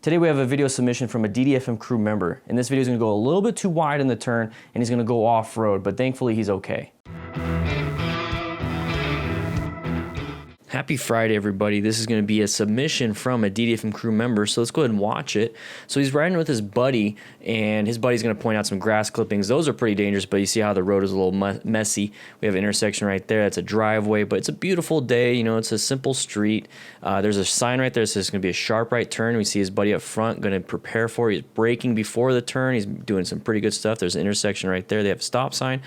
Today we have a video submission from a DDFM crew member, and this video is going to go a little bit too wide in the turn, and he's going to go off-road, but thankfully he's okay. Happy Friday, everybody. This is going to be a submission from a DDFM crew member, so let's go ahead and watch it. So he's riding with his buddy, and his buddy's going to point out some grass clippings. Those are pretty dangerous, but you see how the road is a little messy. We have an intersection right there. That's a driveway, but it's a beautiful day. You know, it's a simple street. There's a sign right there that says it's going to be a sharp right turn. We see his buddy up front going to prepare for it. He's braking before the turn. He's doing some pretty good stuff. There's an intersection right there. They have a stop sign.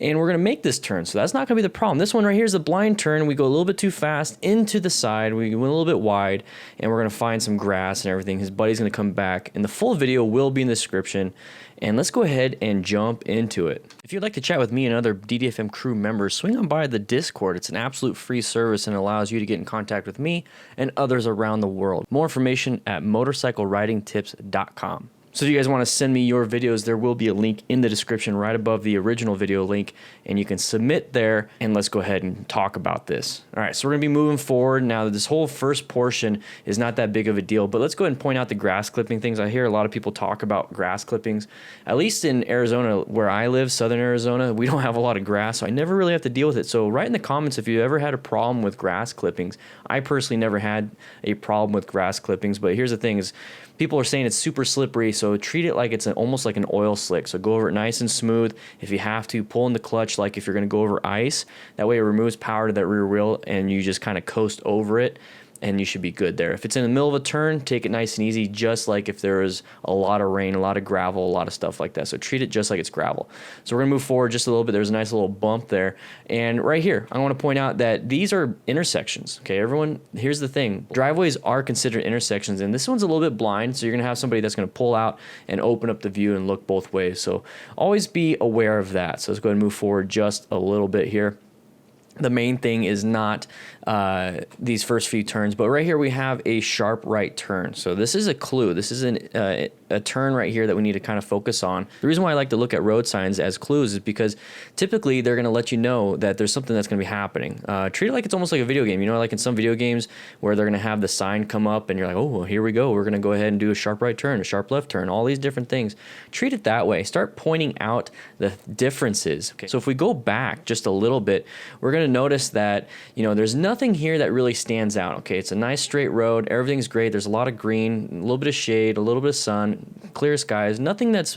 And we're going to make this turn, so that's not going to be the problem. This one right here is a blind turn. We go a little bit too fast into the side. We went a little bit wide, and we're going to find some grass and everything. His buddy's going to come back, and the full video will be in the description. And let's go ahead and jump into it. If you'd like to chat with me and other DDFM crew members, swing on by the Discord. It's an absolute free service and allows you to get in contact with me and others around the world. More information at motorcycleridingtips.com. So if you guys want to send me your videos, there will be a link in the description right above the original video link, and you can submit there, and let's go ahead and talk about this. All right, so we're going to be moving forward. Now, this whole first portion is not that big of a deal, but let's go ahead and point out the grass clipping things. I hear a lot of people talk about grass clippings. At least in Arizona, where I live, southern Arizona, we don't have a lot of grass, so I never really have to deal with it. So write in the comments if you ever had a problem with grass clippings. I personally never had a problem with grass clippings, but here's the thing is, people are saying it's super slippery, so treat it like it's almost like an oil slick. So go over it nice and smooth. If you have to, pull in the clutch like if you're going to go over ice. That way it removes power to that rear wheel, and you just kind of coast over it, and you should be good there. If it's in the middle of a turn, take it nice and easy, just like if there is a lot of rain, a lot of gravel, a lot of stuff like that. So treat it just like it's gravel. So we're gonna move forward just a little bit. There's a nice little bump there. And right here, I wanna point out that these are intersections, okay? Everyone, here's the thing. Driveways are considered intersections, and this one's a little bit blind, so you're gonna have somebody that's gonna pull out and open up the view and look both ways. So always be aware of that. So let's go ahead and move forward just a little bit here. The main thing is not these first few turns, but right here we have a sharp right turn. So this is a clue. This is a turn right here that we need to kind of focus on. The reason why I like to look at road signs as clues is because typically they're going to let you know that there's something that's going to be happening. Treat it like it's almost like a video game. You know, like in some video games where they're going to have the sign come up and you're like, oh, well, here we go. We're going to go ahead and do a sharp right turn, a sharp left turn, all these different things. Treat it that way. Start pointing out the differences. Okay. So if we go back just a little bit, we're going to notice that, you know, there's nothing here that really stands out. Okay, it's a nice straight road. Everything's great. There's a lot of green, a little bit of shade, a little bit of sun, clear skies. Nothing that's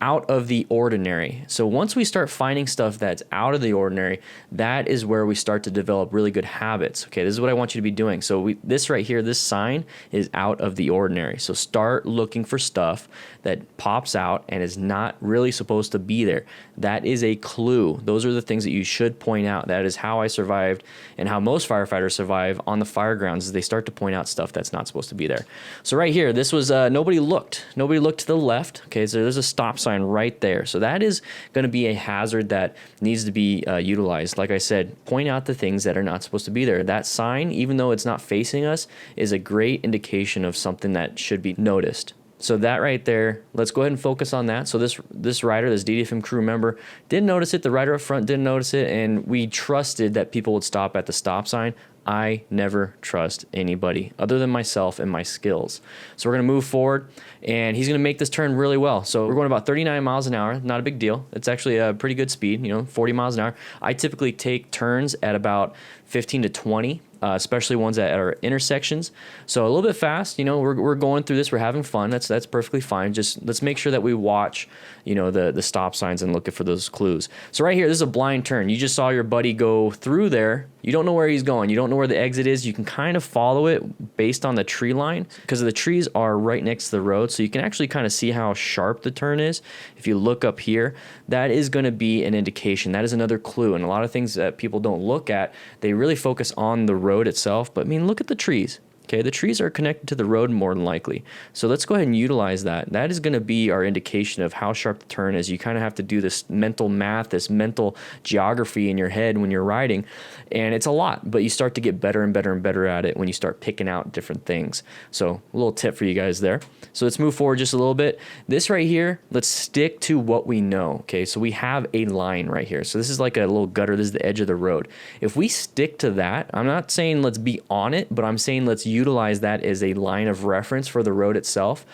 out of the ordinary. So once we start finding stuff that's out of the ordinary, that is where we start to develop really good habits. Okay, this is what I want you to be doing. So this right here, this sign is out of the ordinary. So start looking for stuff that pops out and is not really supposed to be there. That is a clue. Those are the things that you should point out. That is how I survived and how most firefighters survive on the fire grounds, is they start to point out stuff that's not supposed to be there. So right here, this was nobody looked. Nobody looked to the left. Okay, so there's a stop sign right there. So that is going to be a hazard that needs to be utilized. Like I said, point out the things that are not supposed to be there. That sign, even though it's not facing us, is a great indication of something that should be noticed. So that right there, let's go ahead and focus on that. So this rider, this DDFM crew member, didn't notice it. The rider up front didn't notice it, and we trusted that people would stop at the stop sign. I never trust anybody other than myself and my skills. So we're going to move forward, and he's going to make this turn really well. So we're going about 39 miles an hour. Not a big deal. It's actually a pretty good speed, you know, 40 miles an hour. I typically take turns at about 15 to 20. Especially ones that are intersections. So a little bit fast, you know, we're going through this, we're having fun. That's perfectly fine. Just let's make sure that we watch, you know, the stop signs and look for those clues. So right here, this is a blind turn. You just saw your buddy go through there. You don't know where he's going. You don't know where the exit is. You can kind of follow it based on the tree line because the trees are right next to the road. So you can actually kind of see how sharp the turn is. If you look up here, that is going to be an indication. That is another clue. And a lot of things that people don't look at, they really focus on the road itself, but I mean, look at the trees. Okay, the trees are connected to the road more than likely. So let's go ahead and utilize that. That is going to be our indication of how sharp the turn is. You kind of have to do this mental math, this mental geography in your head when you're riding. And it's a lot, but you start to get better and better and better at it when you start picking out different things. So a little tip for you guys there. So let's move forward just a little bit. This right here, let's stick to what we know. Okay, so we have a line right here. So this is like a little gutter. This is the edge of the road. If we stick to that, I'm not saying let's be on it, but I'm saying let's utilize that as a line of reference for the road itself,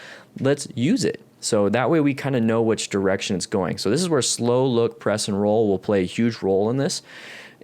let's use it. So that way we kind of know which direction it's going. So this is where slow look, press, and roll will play a huge role in this.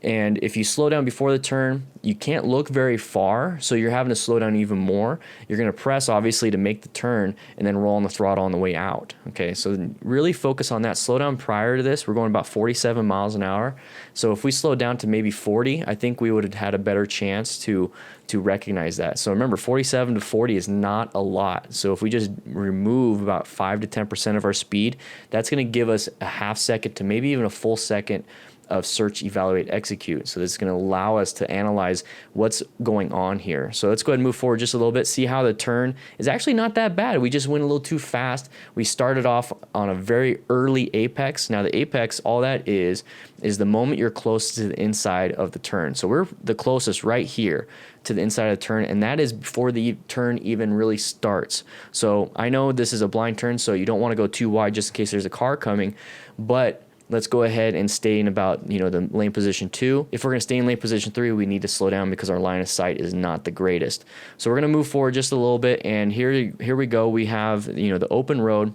And if you slow down before the turn, you can't look very far, so you're having to slow down even more. You're going to press, obviously, to make the turn, and then roll on the throttle on the way out. Okay, so really focus on that. Slow down prior to this. We're going about 47 miles an hour. So if we slow down to maybe 40, I think we would have had a better chance to recognize that. So remember, 47 to 40 is not a lot. So if we just remove about 5 to 10% of our speed, that's going to give us a half second to maybe even a full second of search, evaluate, execute. So this is going to allow us to analyze what's going on here. So let's go ahead and move forward just a little bit, see how the turn is actually not that bad. We just went a little too fast. We started off on a very early apex. Now the apex, all that is the moment you're close to the inside of the turn. So we're the closest right here to the inside of the turn, and that is before the turn even really starts. So I know this is a blind turn, so you don't want to go too wide just in case there's a car coming, but let's go ahead and stay in about, the lane position 2. If we're going to stay in lane position 3, we need to slow down because our line of sight is not the greatest. So we're going to move forward just a little bit, and here we go. We have, the open road,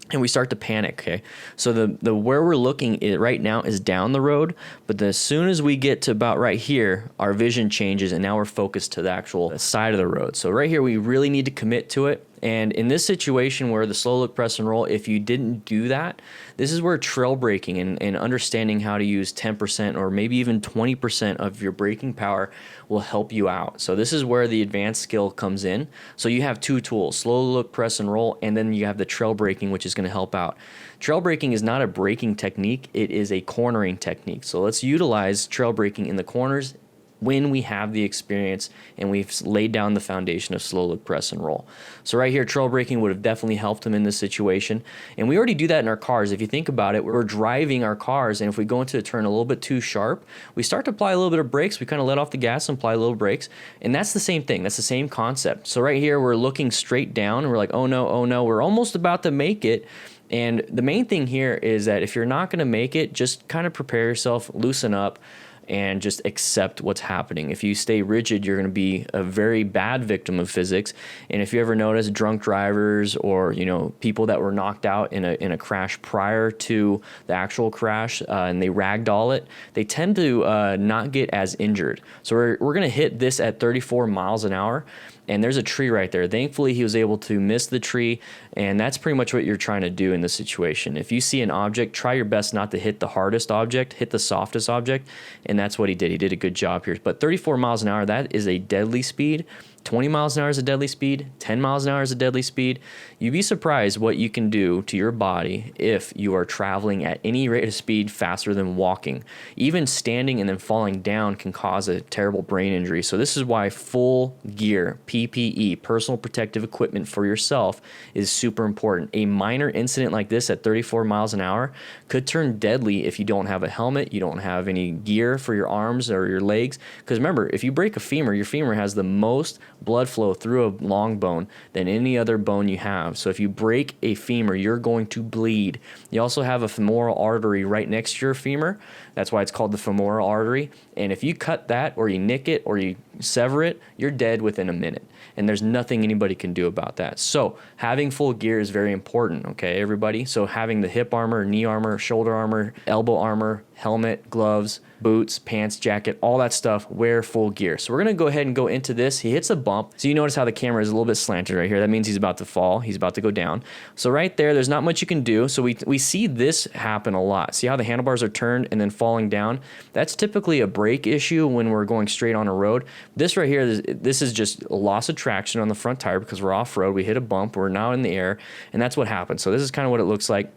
and we start to panic, okay? So the where we're looking right now is down the road, but as soon as we get to about right here, our vision changes, and now we're focused to the actual side of the road. So right here, we really need to commit to it. And in this situation where the slow look, press, and roll, if you didn't do that, this is where trail braking and understanding how to use 10% or maybe even 20% of your braking power will help you out. So this is where the advanced skill comes in. So you have 2 tools, slow look, press, and roll, and then you have the trail braking, which is going to help out. Trail braking is not a braking technique, it is a cornering technique. So let's utilize trail braking in the corners when we have the experience and we've laid down the foundation of slow look, press, and roll. So right here, trail braking would have definitely helped him in this situation. And we already do that in our cars. If you think about it, we're driving our cars, and if we go into a turn a little bit too sharp, we start to apply a little bit of brakes. We kind of let off the gas and apply a little brakes. And that's the same thing. That's the same concept. So right here, we're looking straight down, and we're like, oh no, we're almost about to make it. And the main thing here is that if you're not going to make it, just kind of prepare yourself, loosen up, and just accept what's happening. If you stay rigid, you're going to be a very bad victim of physics. And if you ever notice drunk drivers or people that were knocked out in a crash prior to the actual crash and they ragdoll it, they tend to not get as injured. So we're going to hit this at 34 miles an hour. And there's a tree right there. Thankfully, he was able to miss the tree, and that's pretty much what you're trying to do in this situation. If you see an object, try your best not to hit the hardest object, hit the softest object, and that's what he did. He did a good job here. But 34 miles an hour, that is a deadly speed. 20 miles an hour is a deadly speed. 10 miles an hour is a deadly speed. You'd be surprised what you can do to your body if you are traveling at any rate of speed faster than walking. Even standing and then falling down can cause a terrible brain injury. So this is why full gear, PPE, personal protective equipment for yourself, is super important. A minor incident like this at 34 miles an hour could turn deadly if you don't have a helmet, you don't have any gear for your arms or your legs. Because remember, if you break a femur, your femur has the most blood flow through a long bone than any other bone you have. So if you break a femur, you're going to bleed. You also have a femoral artery right next to your femur. That's why it's called the femoral artery. And if you cut that or you nick it or you sever it, you're dead within a minute. And there's nothing anybody can do about that. So having full gear is very important, okay, everybody? So having the hip armor, knee armor, shoulder armor, elbow armor, helmet, gloves, boots, pants, jacket, all that stuff, wear full gear. So we're going to go ahead and go into this. He hits a bump. So you notice how the camera is a little bit slanted right here. That means he's about to fall. He's about to go down. So right there's not much you can do. So we see this happen a lot. See how the handlebars are turned and then falling down? That's typically a brake issue when we're going straight on a road. This right here, this is just a loss of traction on the front tire because we're off-road. We hit a bump. We're now in the air, and that's what happens. So this is kind of what it looks like.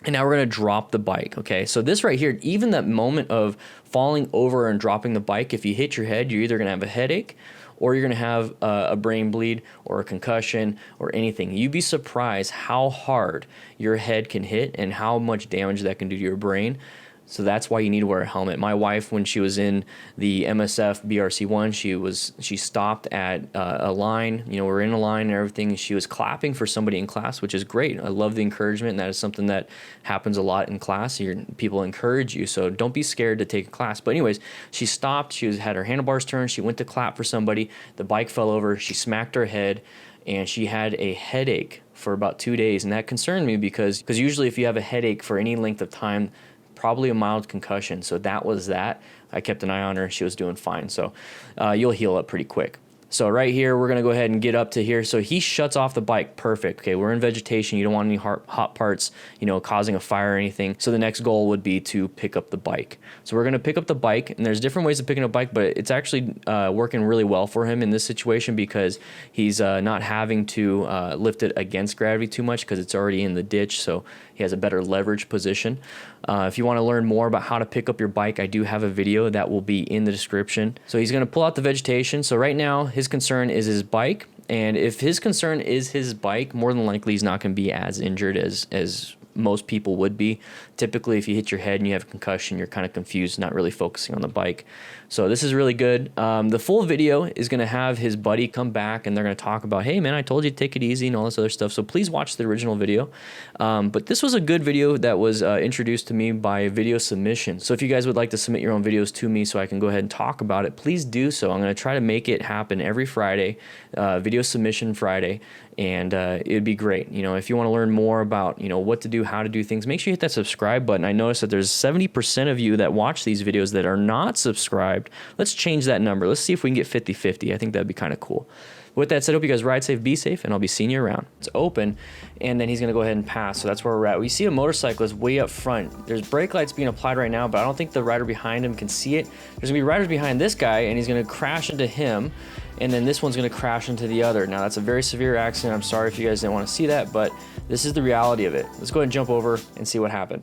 And now we're going to drop the bike, okay? So this right here, even that moment of falling over and dropping the bike, if you hit your head, you're either going to have a headache or you're going to have a brain bleed or a concussion or anything. You'd be surprised how hard your head can hit and how much damage that can do to your brain. So that's why you need to wear a helmet. My wife, when she was in the MSF BRC1, she stopped at a line. You know, we're in a line and everything. And she was clapping for somebody in class, which is great. I love the encouragement, and that is something that happens a lot in class. People encourage you, so don't be scared to take a class. But anyways, she stopped. She had her handlebars turned. She went to clap for somebody. The bike fell over. She smacked her head, and she had a headache for about 2 days. And that concerned me because usually if you have a headache for any length of time, probably a mild concussion. So that was that. I kept an eye on her. She was doing fine. So you'll heal up pretty quick. So right here, we're going to go ahead and get up to here. So he shuts off the bike. Perfect. Okay, we're in vegetation. You don't want any hot parts, you know, causing a fire or anything. So the next goal would be to pick up the bike. So we're going to pick up the bike, and there's different ways of picking up a bike, but it's actually working really well for him in this situation because he's not having to lift it against gravity too much because it's already in the ditch. So he has a better leverage position. If you want to learn more about how to pick up your bike, I do have a video that will be in the description. So he's going to pull out the vegetation. So right now, his concern is his bike. And if his concern is his bike, more than likely he's not going to be as injured as most people would be. Typically, if you hit your head and you have a concussion, you're kind of confused, not really focusing on the bike. So this is really good. The full video is going to have his buddy come back, and they're going to talk about, hey, man, I told you to take it easy and all this other stuff. So please watch the original video. But this was a good video that was introduced to me by video submission. So if you guys would like to submit your own videos to me so I can go ahead and talk about it, please do so. I'm going to try to make it happen every Friday, video submission Friday. And it'd be great. You know, if you want to learn more about, you know, what to do, how to do things, make sure you hit that subscribe button. I noticed that there's 70% of you that watch these videos that are not subscribed. Let's change that number. Let's see if we can get 50-50. I think that'd be kind of cool. With that said, hope you guys ride safe, be safe, and I'll be seeing you around. It's open, and then he's going to go ahead and pass, so that's where we're at. We see a motorcyclist way up front. There's brake lights being applied right now, but I don't think the rider behind him can see it. There's going to be riders behind this guy, and he's going to crash into him, and then this one's going to crash into the other. Now, that's a very severe accident. I'm sorry if you guys didn't want to see that, but this is the reality of it. Let's go ahead and jump over and see what happened.